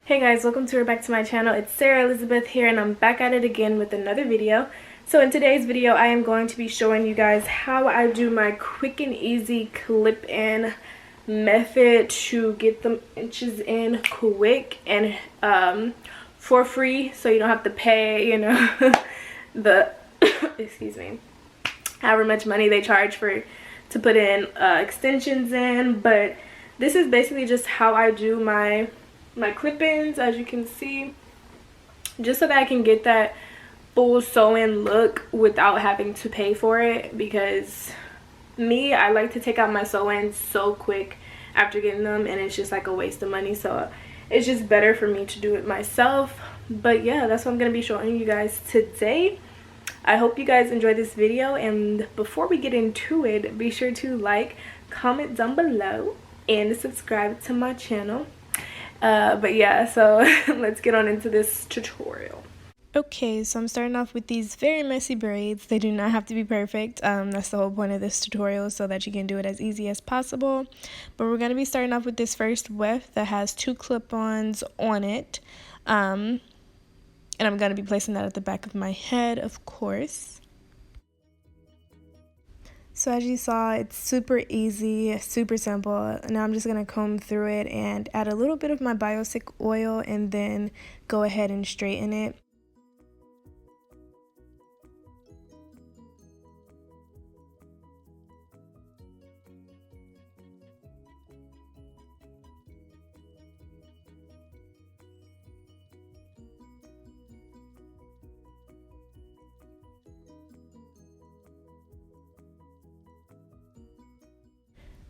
Hey guys, welcome to or back to my channel. It's Sarah Elizabeth here and I'm back at it again with another video. So in today's video I am going to be showing you guys how I do my quick and easy clip-in method to get them inches in quick and for free, so you don't have to pay, you know, the excuse me, however much money they charge for to put in extensions in. But this is basically just how I do my clip-ins, as you can see, just so that I can get that full sew-in look without having to pay for it. Because I like to take out my sew-ins so quick after getting them, and it's just like a waste of money, so it's just better for me to do it myself. But yeah, that's what I'm going to be showing you guys today. I hope you guys enjoy this video, and before we get into it, be sure to like, comment down below, and subscribe to my channel. But yeah, so let's get on into this tutorial. Okay, so I'm starting off with these very messy braids. They do not have to be perfect. That's the whole point of this tutorial, so that you can do it as easy as possible. But we're going to be starting off with this first weft that has 2 clip-ons on it. And I'm going to be placing that at the back of my head, of course. So as you saw, it's super easy, super simple. Now I'm just going to comb through it and add a little bit of my Biosic oil and then go ahead and straighten it.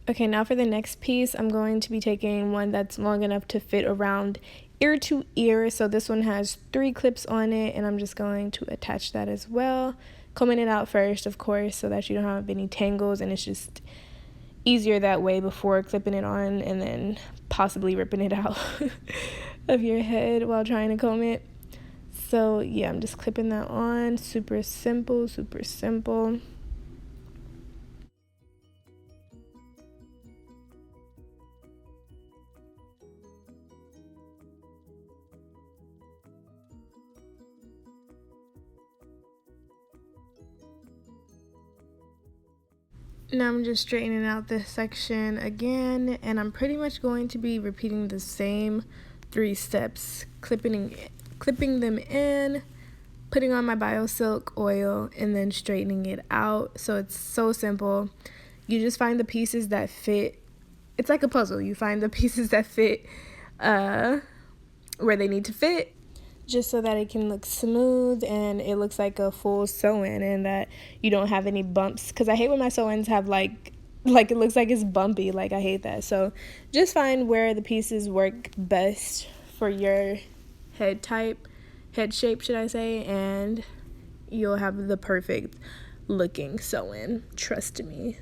Okay, now for the next piece, I'm going to be taking one that's long enough to fit around ear to ear. So this one has 3 clips on it, and I'm just going to attach that as well. Combing it out first, of course, so that you don't have any tangles, and it's just easier that way before clipping it on and then possibly ripping it out of your head while trying to comb it. So yeah, I'm just clipping that on. Super simple, super simple. Now I'm just straightening out this section again, and I'm pretty much going to be repeating the same 3 steps, clipping them in, putting on my Biosilk oil, and then straightening it out. So it's so simple. You just find the pieces that fit. It's like a puzzle. You find the pieces that fit where they need to fit, just so that it can look smooth and it looks like a full sew-in, and that you don't have any bumps, because I hate when my sew-ins have like it looks like it's bumpy. Like, I hate that. So just find where the pieces work best for your head shape, should I say, and you'll have the perfect looking sew-in, trust me.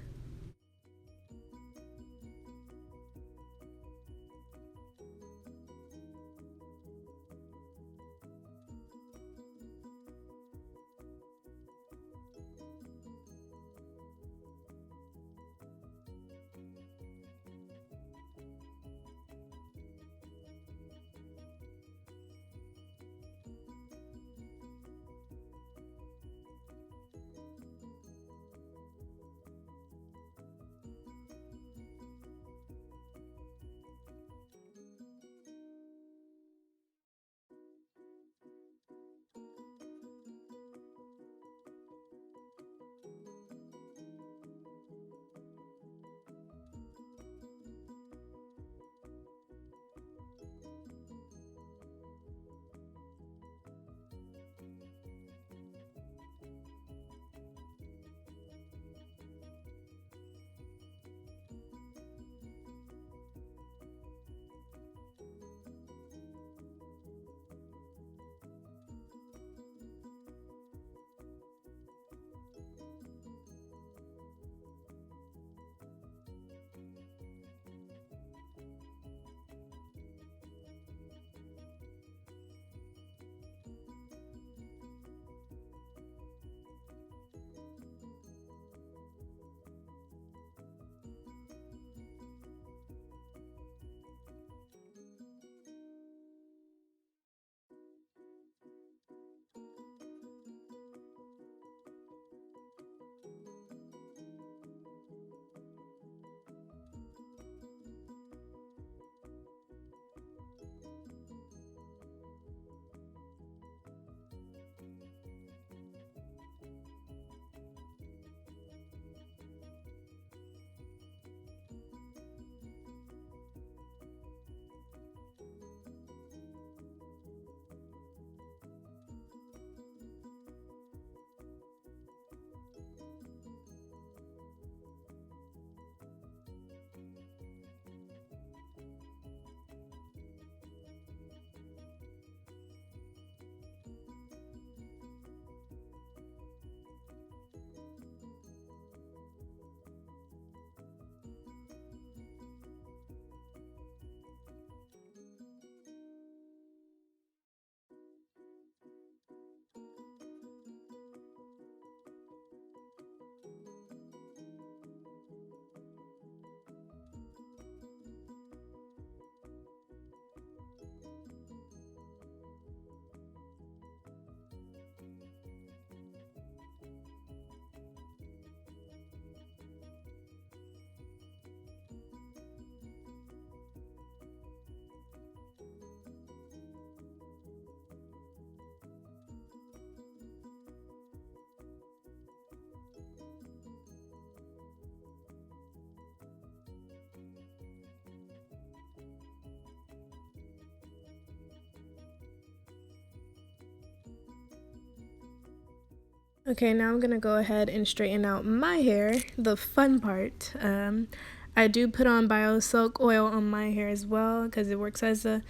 Okay, now I'm gonna go ahead and straighten out my hair, the fun part. I do put on bio silk oil on my hair as well because it works as a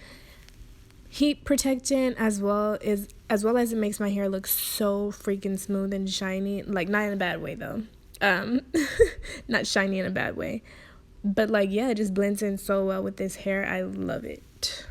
heat protectant as well as it makes my hair look so freaking smooth and shiny. Like, not in a bad way though. Um, not shiny in a bad way, but like, yeah, it just blends in so well with this hair. I love it.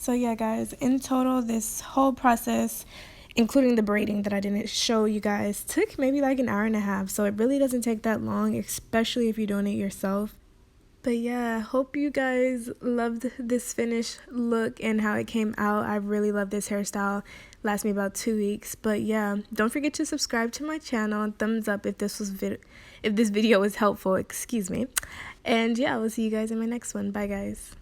So yeah, guys, in total, this whole process, including the braiding that I didn't show you guys, took maybe like an hour and a half. So it really doesn't take that long, especially if you're doing it yourself. But yeah, I hope you guys loved this finished look and how it came out. I really love this hairstyle. Lasts me about 2 weeks. But yeah, don't forget to subscribe to my channel and thumbs up if this video was helpful, excuse me. And yeah, I will see you guys in my next one. Bye guys.